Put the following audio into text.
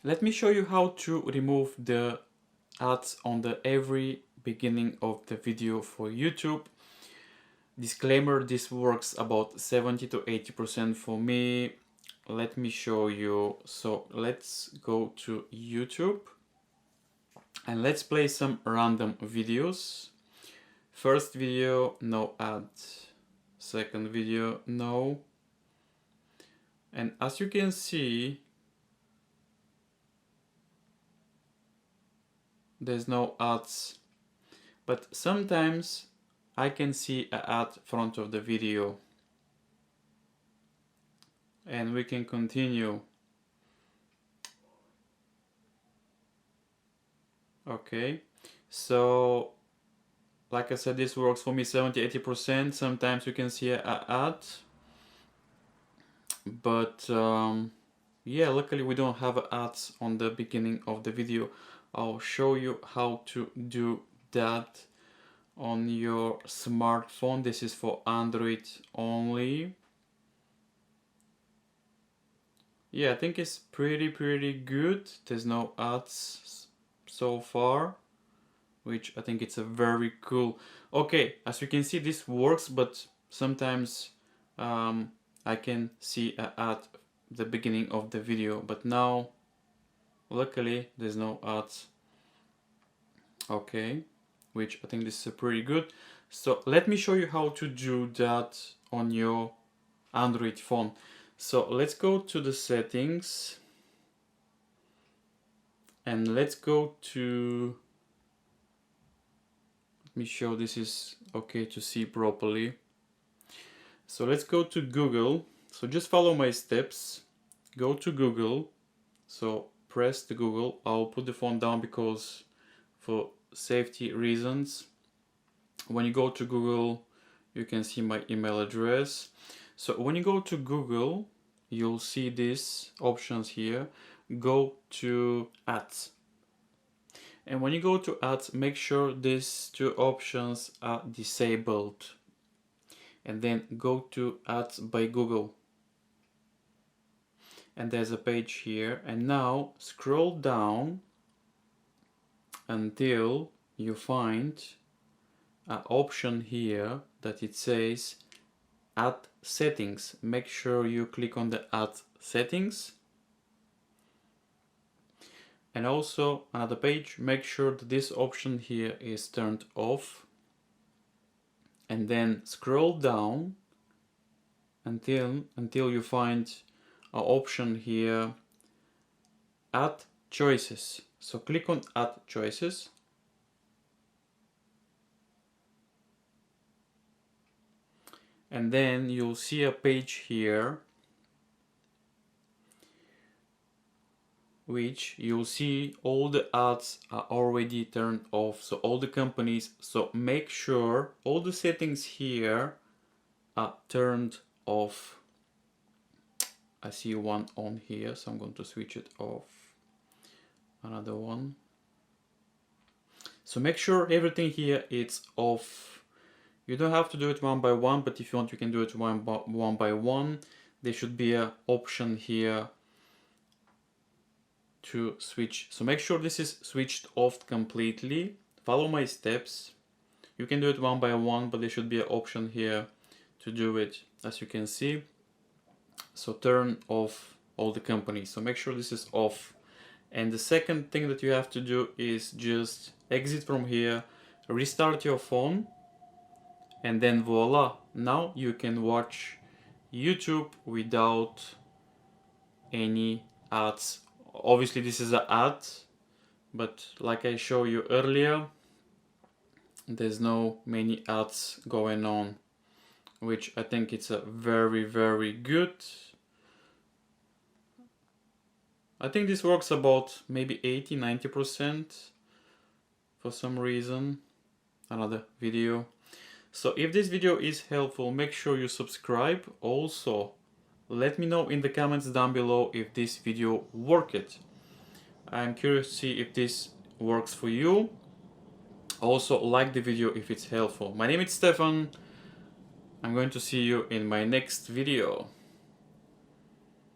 Let me show you how to remove the ads on the every beginning of the video for YouTube. Disclaimer, this works about 70 to 80% for me. Let me show you. So let's go to YouTube and let's play some random videos. First video, no ad. Second video, no. And as you can see, there's no ads, but sometimes I can see an ad front of the video. And we can continue. Okay, so like I said, this works for me 70-80%. Sometimes you can see an ad, but yeah, luckily we don't have ads on the beginning of the video. I'll show you how to do that on your smartphone. This is for Android only. Yeah, I think it's pretty good. There's no ads so far, which I think it's a very cool. Okay, as you can see, this works, but sometimes I can see an ad at the beginning of the video, but now luckily there's no ads. Okay, which I think this is pretty good. So let me show you how to do that on your Android phone. So let's go to the settings and let's go to, let me show this is okay to see properly. So let's go to Google. So just follow my steps. Go to Google. So press the Google. I'll put the phone down because for safety reasons. When you go to Google, you can see my email address. So when you go to Google, you'll see these options here. Go to ads. And when you go to ads, make sure these two options are disabled. And then go to ads by Google. And there's a page here. And now scroll down until you find an option here that it says ad settings. Make sure you click on the ad settings. And also another page, make sure that this option here is turned off. And then scroll down until you find an option here, add choices. So click on add choices. And then you'll see a page here which you'll see all the ads are already turned off. So all the companies, so make sure all the settings here are turned off. I see one on here, so I'm going to switch it off. Another one. So make sure everything here is off. You don't have to do it one by one, but if you want, you can do it one by one. There should be an option here to switch. So make sure this is switched off completely. Follow my steps. You can do it one by one, but there should be an option here to do it, as you can see. So turn off all the companies. So make sure this is off. And the second thing that you have to do is just exit from here, restart your phone, and then voila, now you can watch YouTube without any ads. Obviously this is an ad, but like I showed you earlier, there's no many ads going on, which I think it's a very good. I think this works about maybe 80-90% for some reason. Another video. So if this video is helpful, make sure you subscribe. Also, let me know in the comments down below if this video worked. I'm curious to see if this works for you. Also, like the video if it's helpful. My name is Stefan. I'm going to see you in my next video.